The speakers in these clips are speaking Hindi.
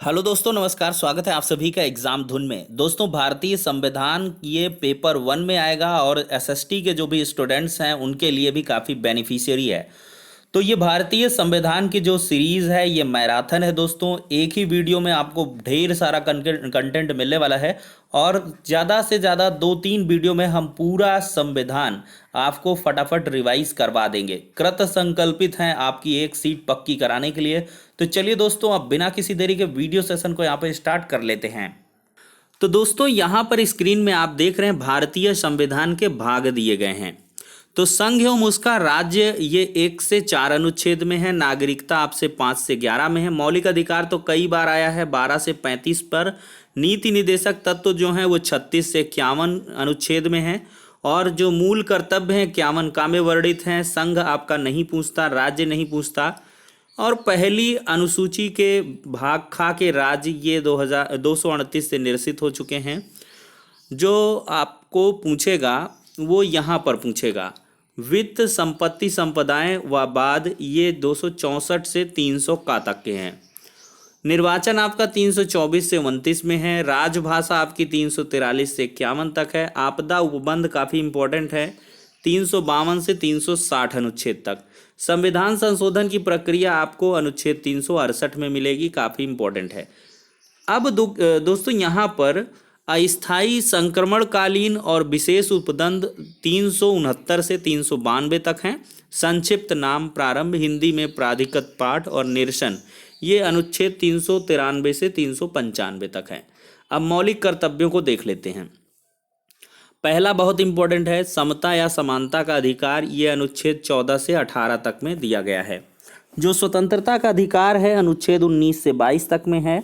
हेलो दोस्तों, नमस्कार। स्वागत है आप सभी का एग्जाम धुन में। दोस्तों, भारतीय संविधान ये पेपर 1 में आएगा और एसएसटी के जो भी स्टूडेंट्स हैं उनके लिए भी काफ़ी बेनिफिशियरी है। तो ये भारतीय संविधान की जो सीरीज़ है ये मैराथन है दोस्तों। एक ही वीडियो में आपको ढेर सारा कंटेंट मिलने वाला है और ज़्यादा से ज़्यादा 2-3 वीडियो में हम पूरा संविधान आपको फटाफट रिवाइज करवा देंगे। कृत संकल्पित हैं आपकी एक सीट पक्की कराने के लिए। तो चलिए दोस्तों, अब बिना किसी देरी के वीडियो सेशन को यहाँ पर स्टार्ट कर लेते हैं। तो दोस्तों, यहाँ पर स्क्रीन में आप देख रहे हैं भारतीय संविधान के भाग दिए गए हैं। तो संघ एवं उसका राज्य ये 1 से 4 अनुच्छेद में है। नागरिकता आपसे 5 से 11 में है। मौलिक अधिकार तो कई बार आया है 12 से 35 पर। नीति निदेशक तत्व जो है वो 36 से 51 अनुच्छेद में है। और जो मूल कर्तव्य हैं 51 का में वर्णित हैं। संघ आपका नहीं पूछता, राज्य नहीं पूछता। और पहली अनुसूची के भाग खा के राज्य ये 238 से निरसित हो चुके हैं। जो आपको पूछेगा वो यहाँ पर पूछेगा। वित्त, संपत्ति, संपदाएं व बाद ये 264 से 300 का तक के हैं। निर्वाचन आपका 324 से 29 में है। राजभाषा आपकी 343 से 51 तक है। आपदा उपबंध काफ़ी इंपॉर्टेंट है 352 से 360 अनुच्छेद तक। संविधान संशोधन की प्रक्रिया आपको अनुच्छेद 368 में मिलेगी, काफ़ी इंपॉर्टेंट है। अब दोस्तों यहाँ पर अस्थायी संक्रमणकालीन और विशेष उपदंड 369 से 392 तक हैं। संक्षिप्त नाम, प्रारंभ, हिंदी में प्राधिकृत पाठ और निरसन ये अनुच्छेद 393 से 395 तक हैं। अब मौलिक कर्तव्यों को देख लेते हैं। पहला बहुत इंपॉर्टेंट है, समता या समानता का अधिकार। ये अनुच्छेद 14 से 18 तक में दिया गया है। जो स्वतंत्रता का अधिकार है अनुच्छेद 19 से 22 तक में है।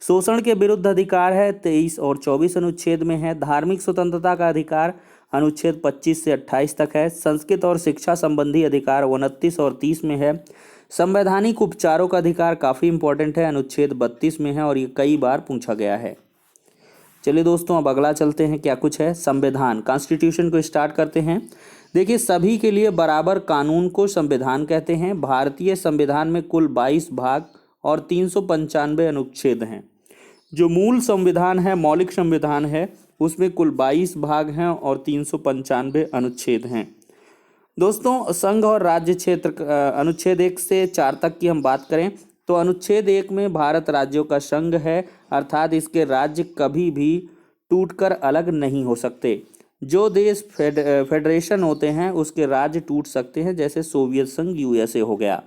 शोषण के विरुद्ध अधिकार है 23 और 24 अनुच्छेद में है। धार्मिक स्वतंत्रता का अधिकार अनुच्छेद 25 से 28 तक है। संस्कृत और शिक्षा संबंधी अधिकार 29 और 30 में है। संवैधानिक उपचारों का अधिकार काफ़ी इंपॉर्टेंट है, अनुच्छेद 32 में है और ये कई बार पूछा गया है। चलिए दोस्तों, अब अगला चलते हैं क्या कुछ है। संविधान, कॉन्स्टिट्यूशन को स्टार्ट करते हैं। देखिए, सभी के लिए बराबर कानून को संविधान कहते हैं। भारतीय संविधान में कुल 22 भाग और 395 अनुच्छेद हैं। जो मूल संविधान है, मौलिक संविधान है, उसमें कुल 22 भाग हैं और 395 अनुच्छेद हैं। दोस्तों, संघ और राज्य क्षेत्र अनुच्छेद 1 से 4 तक की हम बात करें तो अनुच्छेद 1 में भारत राज्यों का संघ है, अर्थात इसके राज्य कभी भी टूटकर अलग नहीं हो सकते। जो देश फेडरेशन होते हैं उसके राज्य टूट सकते हैं, जैसे सोवियत संघ यूएसए हो गया।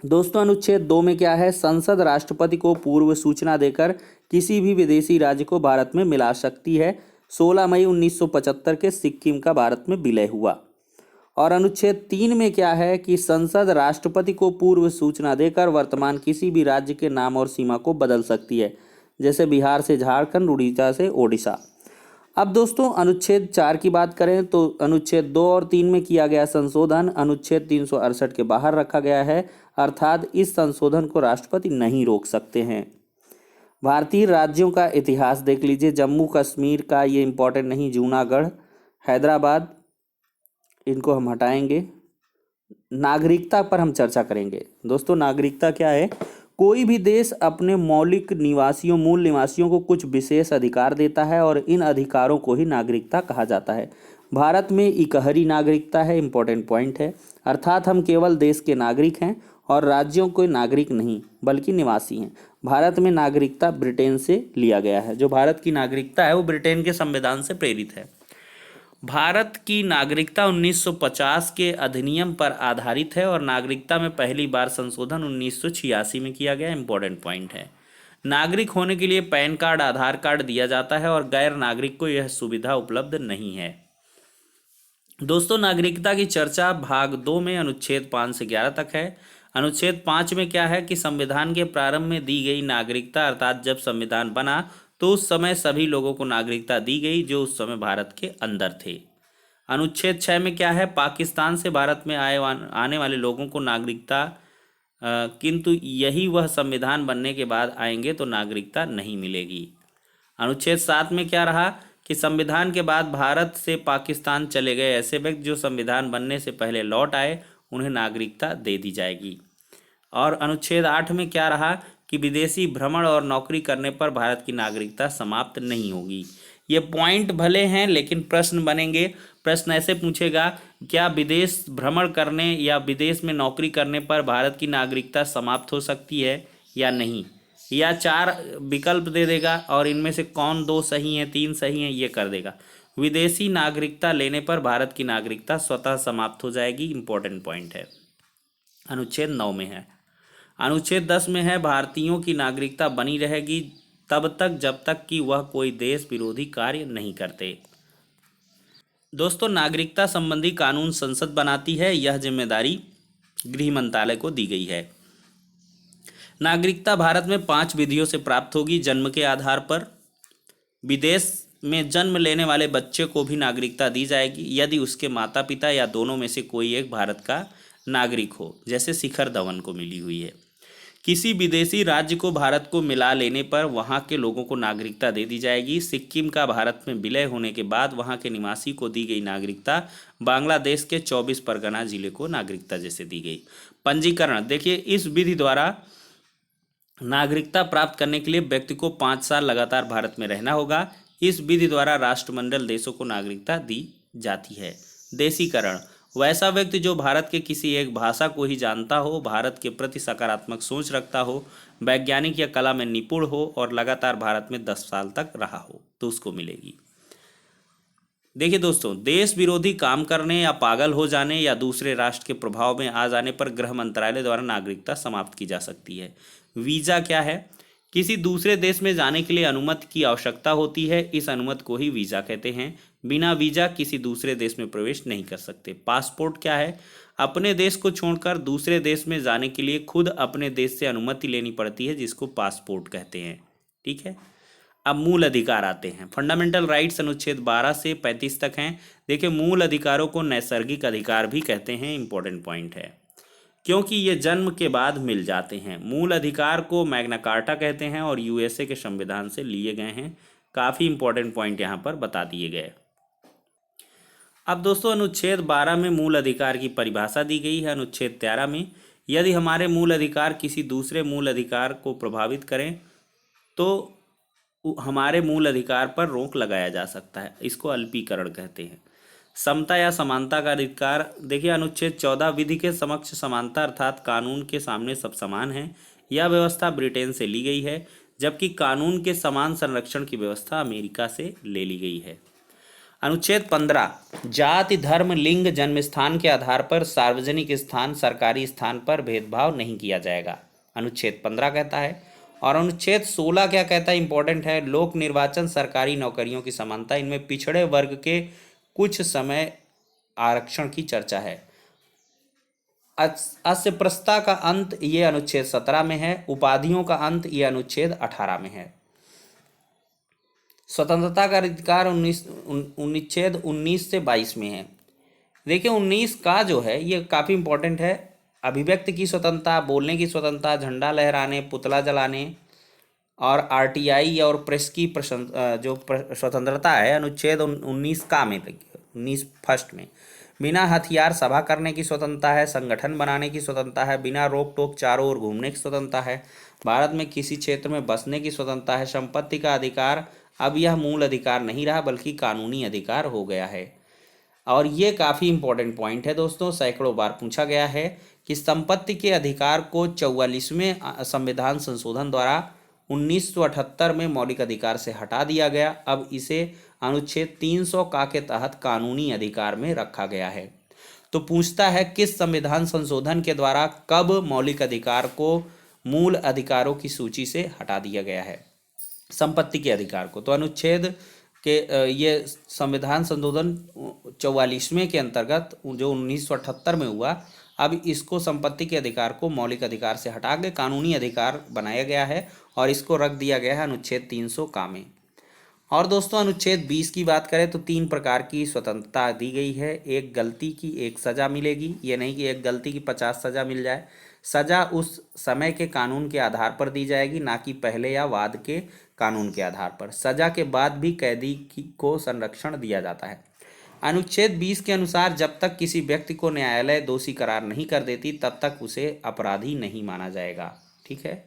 दोस्तों, अनुच्छेद 2 में क्या है, संसद राष्ट्रपति को पूर्व सूचना देकर किसी भी विदेशी राज्य को भारत में मिला सकती है। 16 मई 1975 के सिक्किम का भारत में विलय हुआ। और अनुच्छेद 3 में क्या है कि संसद राष्ट्रपति को पूर्व सूचना देकर वर्तमान किसी भी राज्य के नाम और सीमा को बदल सकती है, जैसे बिहार से झारखंड, उड़ीसा से ओडिशा। अब दोस्तों, अनुच्छेद 4 की बात करें तो अनुच्छेद 2 और 3 में किया गया संशोधन अनुच्छेद 368 के बाहर रखा गया है, अर्थात इस संशोधन को राष्ट्रपति नहीं रोक सकते हैं। भारतीय राज्यों का इतिहास देख लीजिए। जम्मू कश्मीर का ये इंपॉर्टेंट नहीं, जूनागढ़, हैदराबाद, इनको हम हटाएंगे। नागरिकता पर हम चर्चा करेंगे। दोस्तों, नागरिकता क्या है, कोई भी देश अपने मौलिक निवासियों, मूल निवासियों को कुछ विशेष अधिकार देता है और इन अधिकारों को ही नागरिकता कहा जाता है। भारत में इकहरी नागरिकता है, इंपॉर्टेंट पॉइंट है, अर्थात हम केवल देश के नागरिक हैं और राज्यों के नागरिक नहीं बल्कि निवासी हैं। भारत में नागरिकता ब्रिटेन से लिया गया है। जो भारत की नागरिकता है वो ब्रिटेन के संविधान से प्रेरित है। भारत की नागरिकता 1950 के अधिनियम पर आधारित है और नागरिकता में पहली बार संशोधन 1986 में किया गया, इंपॉर्टेंट पॉइंट है। नागरिक होने के लिए पैन कार्ड, आधार कार्ड दिया जाता है और गैर नागरिक को यह सुविधा उपलब्ध नहीं है। दोस्तों, नागरिकता की चर्चा भाग 2 में अनुच्छेद 5 से 11 तक है। अनुच्छेद 5 में क्या है कि संविधान के प्रारंभ में दी गई नागरिकता, अर्थात जब संविधान बना तो उस समय सभी लोगों को नागरिकता दी गई जो उस समय भारत के अंदर थे। अनुच्छेद 6 में क्या है, पाकिस्तान से भारत में आने वाले लोगों को नागरिकता, किंतु यही वह संविधान बनने के बाद आएंगे तो नागरिकता नहीं मिलेगी। अनुच्छेद 7 में क्या रहा कि संविधान के बाद भारत से पाकिस्तान चले गए ऐसे व्यक्ति जो संविधान बनने से पहले लौट आए उन्हें नागरिकता दे दी जाएगी। और अनुच्छेद 8 में क्या रहा कि विदेशी भ्रमण और नौकरी करने पर भारत की नागरिकता समाप्त नहीं होगी। ये पॉइंट भले हैं लेकिन प्रश्न बनेंगे। प्रश्न ऐसे पूछेगा, क्या विदेश भ्रमण करने या विदेश में नौकरी करने पर भारत की नागरिकता समाप्त हो सकती है या नहीं, या 4 विकल्प दे देगा और इनमें से कौन 2 सही हैं 3 सही हैं ये कर देगा। विदेशी नागरिकता लेने पर भारत की नागरिकता स्वतः समाप्त हो जाएगी। इंपॉर्टेंट पॉइंट है। अनुच्छेद 9 में है। अनुच्छेद 10 में है, भारतीयों की नागरिकता बनी रहेगी तब तक जब तक कि वह कोई देश विरोधी कार्य नहीं करते। दोस्तों, नागरिकता संबंधी कानून संसद बनाती है, यह जिम्मेदारी गृह मंत्रालय को दी गई है। नागरिकता भारत में 5 विधियों से प्राप्त होगी। जन्म के आधार पर विदेश में जन्म लेने वाले बच्चे को भी नागरिकता दी जाएगी यदि उसके माता पिता या दोनों में से कोई एक भारत का नागरिक हो, जैसे शिखर धवन को मिली हुई है। किसी विदेशी राज्य को भारत को मिला लेने पर वहां के लोगों को नागरिकता दे दी जाएगी। सिक्किम का भारत में विलय होने के बाद वहां के निवासी को दी गई नागरिकता बांग्लादेश के 24 परगना जिले को नागरिकता जैसे दी गई। पंजीकरण, देखिए, इस विधि द्वारा नागरिकता प्राप्त करने के लिए व्यक्ति को 5 साल लगातार भारत में रहना होगा। इस विधि द्वारा राष्ट्रमंडल देशों को नागरिकता दी जाती है। देशीकरण, वैसा व्यक्ति जो भारत के किसी एक भाषा को ही जानता हो, भारत के प्रति सकारात्मक सोच रखता हो, वैज्ञानिक या कला में निपुण हो और लगातार भारत में 10 साल तक रहा हो तो उसको मिलेगी। देखिए दोस्तों, देश विरोधी काम करने या पागल हो जाने या दूसरे राष्ट्र के प्रभाव में आ जाने पर गृह मंत्रालय द्वारा नागरिकता समाप्त की जा सकती है। वीजा क्या है? किसी दूसरे देश में जाने के लिए अनुमति की आवश्यकता होती है, इस अनुमति को ही वीजा कहते हैं। बिना वीजा किसी दूसरे देश में प्रवेश नहीं कर सकते। पासपोर्ट क्या है? अपने देश को छोड़कर दूसरे देश में जाने के लिए खुद अपने देश से अनुमति लेनी पड़ती है, जिसको पासपोर्ट कहते हैं। ठीक है, अब मूल अधिकार आते हैं। फंडामेंटल राइट्स अनुच्छेद 12 से 35 तक हैं। देखिए, मूल अधिकारों को नैसर्गिक अधिकार भी कहते हैं। इंपॉर्टेंट पॉइंट है, क्योंकि ये जन्म के बाद मिल जाते हैं। मूल अधिकार को मैग्ना कार्टा कहते हैं और यूएसए के संविधान से लिए गए हैं। काफ़ी इंपॉर्टेंट पॉइंट यहाँ पर बता दिए गए। अब दोस्तों, अनुच्छेद 12 में मूल अधिकार की परिभाषा दी गई है। अनुच्छेद 13 में, यदि हमारे मूल अधिकार किसी दूसरे मूल अधिकार को प्रभावित करें तो हमारे मूल अधिकार पर रोक लगाया जा सकता है, इसको अल्पीकरण कहते हैं। समता या समानता का अधिकार, देखिए, अनुच्छेद 14, विधि के समक्ष समानता अर्थात कानून के सामने सब समान हैं। यह व्यवस्था ब्रिटेन से ली गई है, जबकि कानून के समान संरक्षण की व्यवस्था अमेरिका से ले ली गई है। अनुच्छेद 15, जाति, धर्म, लिंग, जन्म स्थान के आधार पर सार्वजनिक स्थान, सरकारी स्थान पर भेदभाव नहीं किया जाएगा, अनुच्छेद 15 कहता है। और अनुच्छेद 16 क्या कहता है? इंपॉर्टेंट है, लोक निर्वाचन, सरकारी नौकरियों की समानता, इनमें पिछड़े वर्ग के कुछ समय आरक्षण की चर्चा है। अस्पृश्यता का अंत, ये अनुच्छेद 17 में है। उपाधियों का अंत, ये अनुच्छेद 18 में है। स्वतंत्रता का अधिकार अनुच्छेद 19 से 22 में है। देखिए, 19 का जो है ये काफ़ी इंपॉर्टेंट है। अभिव्यक्ति की स्वतंत्रता, बोलने की स्वतंत्रता, झंडा लहराने, पुतला जलाने और आरटीआई और प्रेस की स्वतंत्रता है, अनुच्छेद 19 का में 19 फर्स्ट में। बिना हथियार सभा करने की स्वतंत्रता है। संगठन बनाने की स्वतंत्रता है। बिना रोक टोक चारों ओर घूमने की स्वतंत्रता है। भारत में किसी क्षेत्र में बसने की स्वतंत्रता है। संपत्ति का अधिकार, अब यह मूल अधिकार नहीं रहा बल्कि कानूनी अधिकार हो गया है। और ये काफ़ी इंपॉर्टेंट पॉइंट है दोस्तों, सैकड़ों बार पूछा गया है कि संपत्ति के अधिकार को 44वें संविधान संशोधन द्वारा 1978 में मौलिक अधिकार से हटा दिया गया। अब इसे अनुच्छेद 300 का के तहत कानूनी अधिकार में रखा गया है। तो पूछता है, किस संविधान संशोधन के द्वारा कब मौलिक अधिकार को मूल अधिकारों की सूची से हटा दिया गया है? संपत्ति के अधिकार को। तो अनुच्छेद के ये संविधान संशोधन 44वें के अंतर्गत जो 1978 में हुआ, अब इसको संपत्ति के अधिकार को मौलिक अधिकार से हटा के कानूनी अधिकार बनाया गया है और इसको रख दिया गया है अनुच्छेद 300 का में। और दोस्तों, अनुच्छेद 20 की बात करें तो 3 प्रकार की स्वतंत्रता दी गई है। एक गलती की एक सज़ा मिलेगी, ये नहीं कि एक गलती की 50 सज़ा मिल जाए। सज़ा उस समय के कानून के आधार पर दी जाएगी, ना कि पहले या बाद के कानून के आधार पर। सज़ा के बाद भी कैदी को संरक्षण दिया जाता है। अनुच्छेद 20 के अनुसार जब तक किसी व्यक्ति को न्यायालय दोषी करार नहीं कर देती तब तक उसे अपराधी नहीं माना जाएगा। ठीक है।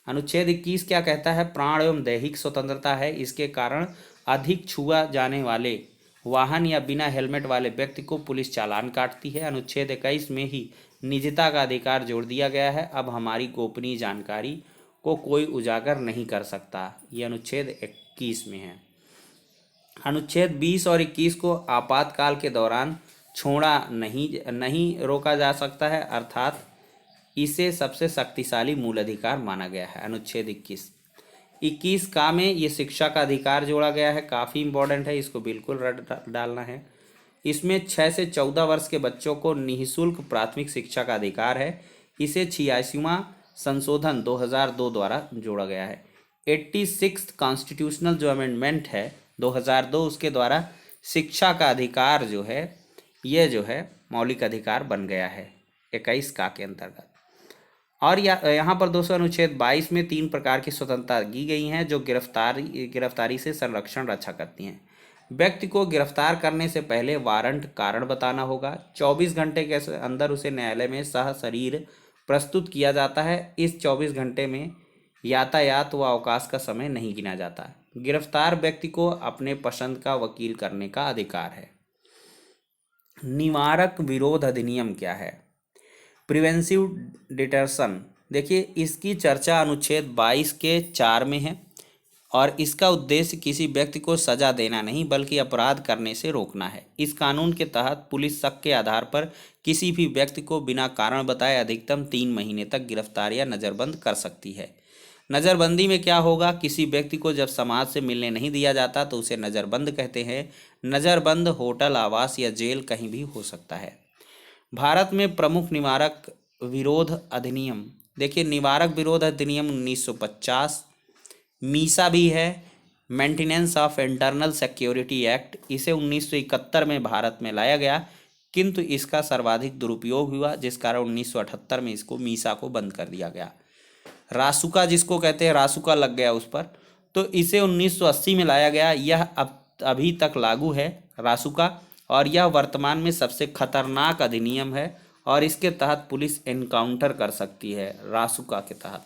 अनुच्छेद 21 क्या कहता है? प्राण एवं दैहिक स्वतंत्रता है, इसके कारण अधिक छुआ जाने वाले वाहन या बिना हेलमेट वाले व्यक्ति को पुलिस चालान काटती है। अनुच्छेद 21 में ही निजता का अधिकार जोड़ दिया गया है। अब हमारी गोपनीय जानकारी को कोई उजागर नहीं कर सकता, ये अनुच्छेद 21 में है। अनुच्छेद 20 और 21 को आपातकाल के दौरान छोड़ा नहीं रोका जा सकता है, अर्थात इसे सबसे शक्तिशाली मूल अधिकार माना गया है। अनुच्छेद 21 का में ये शिक्षा का अधिकार जोड़ा गया है, काफ़ी इंपॉर्टेंट है, इसको बिल्कुल रट डालना है। इसमें 6 से 14 वर्ष के बच्चों को निःशुल्क प्राथमिक शिक्षा का अधिकार है। इसे 86वां संशोधन 2002 द्वारा जोड़ा गया है। 86 कॉन्स्टिट्यूशनल जो अमेंडमेंट है 2002, उसके द्वारा शिक्षा का अधिकार जो है ये जो है मौलिक अधिकार बन गया है 21 का के अंतर्गत। और यहाँ पर दोस्तों अनुच्छेद 22 में 3 प्रकार की स्वतंत्रता दी गई हैं जो गिरफ्तारी से संरक्षण रक्षा करती हैं। व्यक्ति को गिरफ्तार करने से पहले वारंट कारण बताना होगा। 24 घंटे के अंदर उसे न्यायालय में सशरीर प्रस्तुत किया जाता है। इस 24 घंटे में यातायात व अवकाश का समय नहीं गिना जाता। गिरफ्तार व्यक्ति को अपने पसंद का वकील करने का अधिकार है। निवारक विरोध अधिनियम क्या है? प्रिवेंसिव डिटेंशन, देखिए इसकी चर्चा अनुच्छेद 22 के 4 में है और इसका उद्देश्य किसी व्यक्ति को सजा देना नहीं बल्कि अपराध करने से रोकना है। इस कानून के तहत पुलिस शक के आधार पर किसी भी व्यक्ति को बिना कारण बताए अधिकतम 3 महीने तक गिरफ्तार या नज़रबंद कर सकती है। नज़रबंदी में क्या होगा? किसी व्यक्ति को जब समाज से मिलने नहीं दिया जाता तो उसे नज़रबंद कहते हैं। नज़रबंद होटल, आवास या जेल कहीं भी हो सकता है। भारत में प्रमुख निवारक विरोध अधिनियम, देखिए निवारक विरोध अधिनियम 1950, मीसा भी है, maintenance of internal security act, इसे 1971 में भारत में लाया गया, किंतु इसका सर्वाधिक दुरुपयोग हुआ जिस कारण 1978 में इसको मीसा को बंद कर दिया गया। रासुका जिसको कहते हैं, रासुका लग गया उस पर, तो इसे 1980 में लाया गया। यह अब अभी तक लागू है रासुका, और यह वर्तमान में सबसे खतरनाक अधिनियम है और इसके तहत पुलिस एनकाउंटर कर सकती है रासुका के तहत।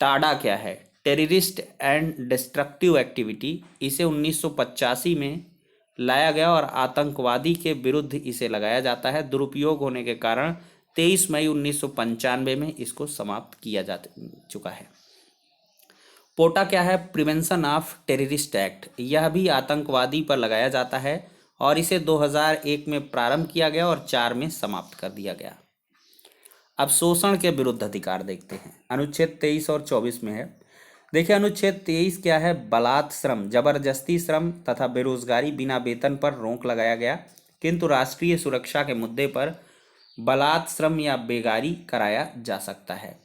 टाडा क्या है? टेररिस्ट एंड डिस्ट्रक्टिव एक्टिविटी, इसे 1985 में लाया गया और आतंकवादी के विरुद्ध इसे लगाया जाता है। दुरुपयोग होने के कारण 23 मई 1995 में इसको समाप्त किया जा चुका है। पोटा क्या है? प्रिवेंशन ऑफ टेररिस्ट एक्ट, यह भी आतंकवादी पर लगाया जाता है और इसे 2001 में प्रारंभ किया गया और 4 में समाप्त कर दिया गया। अब शोषण के विरुद्ध अधिकार देखते हैं, अनुच्छेद 23 और 24 में है। देखिए अनुच्छेद 23 क्या है? बलात् श्रम, जबरदस्ती श्रम तथा बेरोजगारी, बिना वेतन पर रोक लगाया गया, किंतु राष्ट्रीय सुरक्षा के मुद्दे पर बलात् श्रम या बेगारी कराया जा सकता है।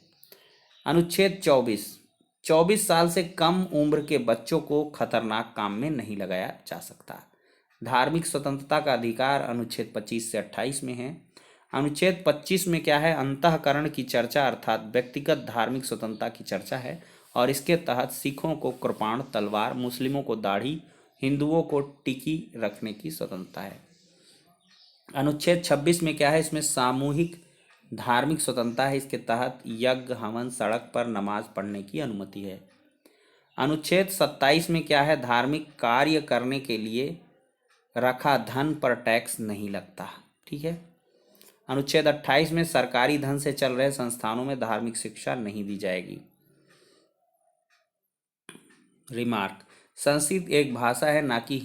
अनुच्छेद 24 साल से कम उम्र के बच्चों को खतरनाक काम में नहीं लगाया जा सकता। धार्मिक स्वतंत्रता का अधिकार अनुच्छेद 25 से 28 में है। अनुच्छेद 25 में क्या है? अंतःकरण की चर्चा अर्थात व्यक्तिगत धार्मिक स्वतंत्रता की चर्चा है और इसके तहत सिखों को कृपाण तलवार, मुस्लिमों को दाढ़ी, हिंदुओं को टिकी रखने की स्वतंत्रता है। अनुच्छेद 26 में क्या है? इसमें सामूहिक धार्मिक स्वतंत्रता है, इसके तहत यज्ञ, हवन, सड़क पर नमाज पढ़ने की अनुमति है। अनुच्छेद 27 में क्या है? धार्मिक कार्य करने के लिए रखा धन पर टैक्स नहीं लगता। ठीक है। अनुच्छेद 28 में सरकारी धन से चल रहे संस्थानों में धार्मिक शिक्षा नहीं दी जाएगी। रिमार्क, संस्कृत एक भाषा है ना कि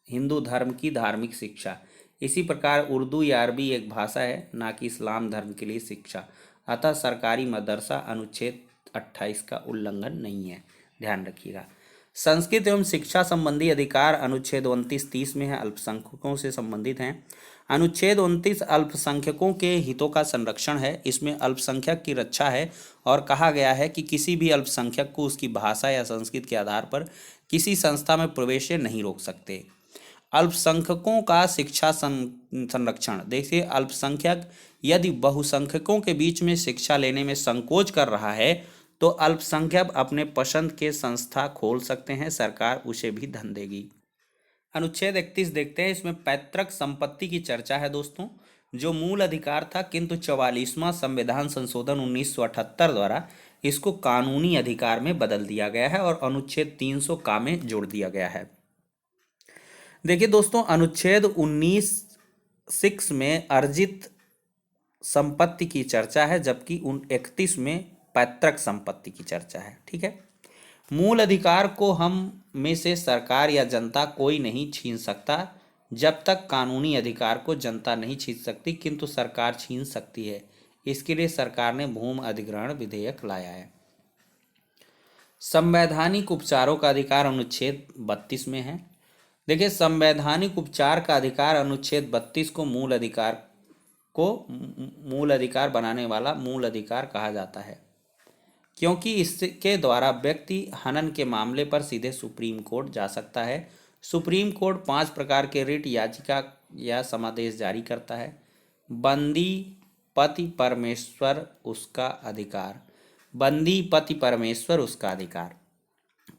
हिंदू धर्म की धार्मिक शिक्षा। इसी प्रकार उर्दू या अरबी एक भाषा है ना कि इस्लाम धर्म के लिए शिक्षा। अतः सरकारी मदरसा अनुच्छेद 28 का उल्लंघन नहीं है, ध्यान रखिएगा। संस्कृत एवं शिक्षा संबंधी अधिकार अनुच्छेद 29-30 में है, अल्पसंख्यकों से संबंधित हैं। अनुच्छेद 29 अल्पसंख्यकों के हितों का संरक्षण है। इसमें अल्पसंख्यक की रक्षा है और कहा गया है कि किसी भी अल्पसंख्यक को उसकी भाषा या संस्कृति के आधार पर किसी संस्था में प्रवेश से नहीं रोक सकते। अल्पसंख्यकों का शिक्षा संरक्षण, देखिए अल्पसंख्यक यदि बहुसंख्यकों के बीच में शिक्षा लेने में संकोच कर रहा है तो अल्पसंख्यक अपने पसंद के संस्था खोल सकते हैं, सरकार उसे भी धन देगी। अनुच्छेद 31 देखते हैं, इसमें पैतृक संपत्ति की चर्चा है दोस्तों, जो मूल अधिकार था, किंतु 44वां संविधान संशोधन 1978 द्वारा इसको कानूनी अधिकार में बदल दिया गया है और अनुच्छेद 300 का में जोड़ दिया गया है। देखिए दोस्तों, अनुच्छेद 19(6) में अर्जित संपत्ति की चर्चा है, जबकि 31 में पैतृक संपत्ति की चर्चा है। ठीक है। मूल अधिकार को हम में से सरकार या जनता कोई नहीं छीन सकता जब तक कानूनी अधिकार को जनता नहीं छीन सकती, किंतु सरकार छीन सकती है। इसके लिए सरकार ने भूमि अधिग्रहण विधेयक लाया है। संवैधानिक उपचारों का अधिकार अनुच्छेद 32 में है। देखिए, संवैधानिक उपचार का अधिकार अनुच्छेद 32 को मूल अधिकार बनाने वाला मूल अधिकार कहा जाता है, क्योंकि इसके द्वारा व्यक्ति हनन के मामले पर सीधे सुप्रीम कोर्ट जा सकता है। सुप्रीम कोर्ट 5 प्रकार के रिट, याचिका या समादेश जारी करता है। बंदी पति परमेश्वर उसका अधिकार। बंदी पति परमेश्वर उसका अधिकार।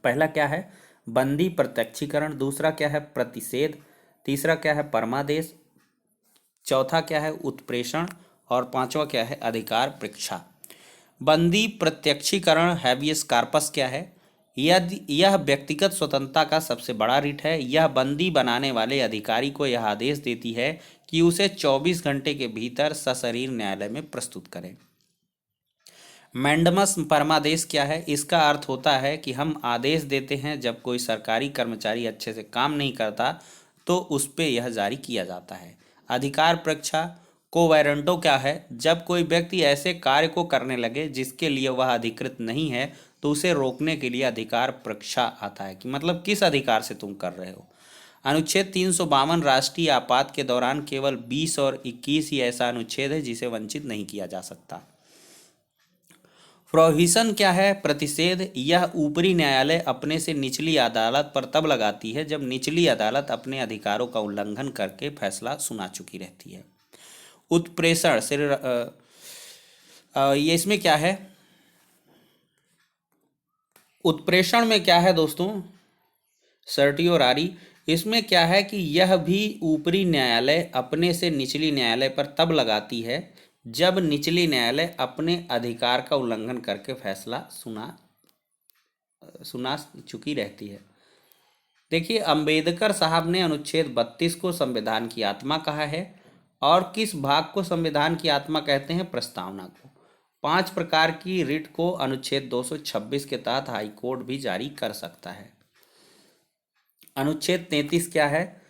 पहला क्या है? बंदी प्रत्यक्षीकरण। दूसरा क्या है? प्रतिषेध। तीसरा क्या है? परमादेश। चौथा क्या है? उत्प्रेषण। और पांचवा क्या है? अधिकार परीक्षा। बंदी प्रत्यक्षीकरण हैबियस कार्पस क्या है? यह व्यक्तिगत स्वतंत्रता का सबसे बड़ा रिट है। यह बंदी बनाने वाले अधिकारी को यह आदेश देती है कि उसे 24 घंटे के भीतर सशरीर न्यायालय में प्रस्तुत करें। मैंडमस परमादेश क्या है? इसका अर्थ होता है कि हम आदेश देते हैं जब कोई सरकारी कर्मचारी अच्छे से काम नहीं करता तो उस पर यह जारी किया जाता है। अधिकार परीक्षा कोवैरेंटो क्या है? जब कोई व्यक्ति ऐसे कार्य को करने लगे जिसके लिए वह अधिकृत नहीं है तो उसे रोकने के लिए अधिकार परीक्षा आता है, कि मतलब किस अधिकार से तुम कर रहे हो। अनुच्छेद 352 राष्ट्रीय आपात के दौरान केवल 20 और 21 ही ऐसा अनुच्छेद है जिसे वंचित नहीं किया जा सकता। प्रोहिबिशन क्या है? प्रतिषेध। यह ऊपरी न्यायालय अपने से निचली अदालत पर तब लगाती है जब निचली अदालत अपने अधिकारों का उल्लंघन करके फैसला सुना चुकी रहती है। उत्प्रेषण ये इसमें क्या है? उत्प्रेषण में क्या है दोस्तों? सर्टियोरारी। इसमें क्या है कि यह भी ऊपरी न्यायालय अपने से निचली न्यायालय पर तब लगाती है जब निचली न्यायालय अपने अधिकार का उल्लंघन करके फैसला सुना चुकी रहती है। देखिए, अंबेडकर साहब ने अनुच्छेद 32 को संविधान की आत्मा कहा है। और किस भाग को संविधान की आत्मा कहते हैं? प्रस्तावना को। 5 प्रकार की रिट को अनुच्छेद 226 के तहत हाईकोर्ट भी जारी कर सकता है। अनुच्छेद 33 क्या है?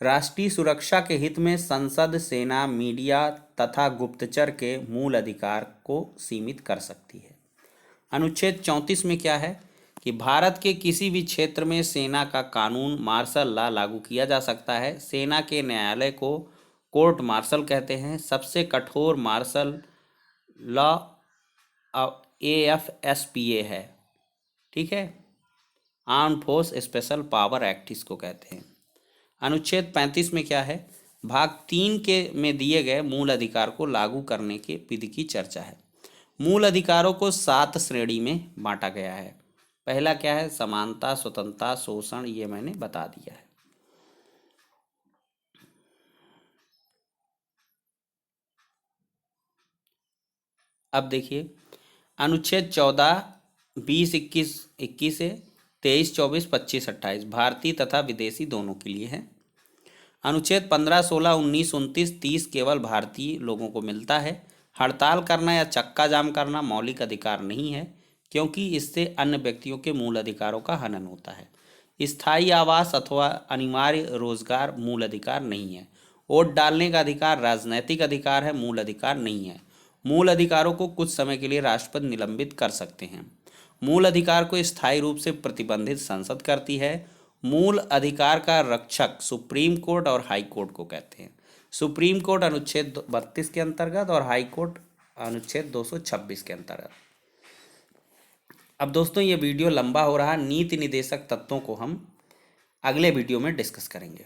राष्ट्रीय सुरक्षा के हित में संसद, सेना, मीडिया तथा गुप्तचर के मूल अधिकार को सीमित कर सकती है। अनुच्छेद 34 में क्या है? कि भारत के किसी भी क्षेत्र में सेना का कानून मार्शल लॉ लागू किया जा सकता है। सेना के न्यायालय को कोर्ट मार्शल कहते हैं। सबसे कठोर मार्शल लॉ AFSPA है। ठीक है, arm force special power act इसको कहते हैं। अनुच्छेद 35 में क्या है? भाग 3 के में दिए गए मूल अधिकार को लागू करने के विधि की चर्चा है। मूल अधिकारों को 7 श्रेणी में बांटा गया है। पहला क्या है? समानता, स्वतंत्रता, शोषण, ये मैंने बता दिया है। अब देखिए, अनुच्छेद 14, 20, 21 से 23, 24, 25, 28 भारतीय तथा विदेशी दोनों के लिए है। अनुच्छेद 15, 16, 19, 29, 30 केवल भारतीय लोगों को मिलता है। हड़ताल करना या चक्का जाम करना मौलिक अधिकार नहीं है, क्योंकि इससे अन्य व्यक्तियों के मूल अधिकारों का हनन होता है। स्थायी आवास अथवा अनिवार्य रोजगार मूल अधिकार नहीं है। वोट डालने का अधिकार राजनैतिक अधिकार है, मूल अधिकार नहीं है। मूल अधिकारों को कुछ समय के लिए राष्ट्रपति निलंबित कर सकते हैं। मूल अधिकार को स्थायी रूप से प्रतिबंधित संसद करती है। मूल अधिकार का रक्षक सुप्रीम कोर्ट और हाई कोर्ट को कहते हैं। सुप्रीम कोर्ट अनुच्छेद 32 के अंतर्गत और हाई कोर्ट अनुच्छेद 226 के अंतर्गत। अब दोस्तों, ये वीडियो लंबा हो रहा। नीति निदेशक तत्वों को हम अगले वीडियो में डिस्कस करेंगे।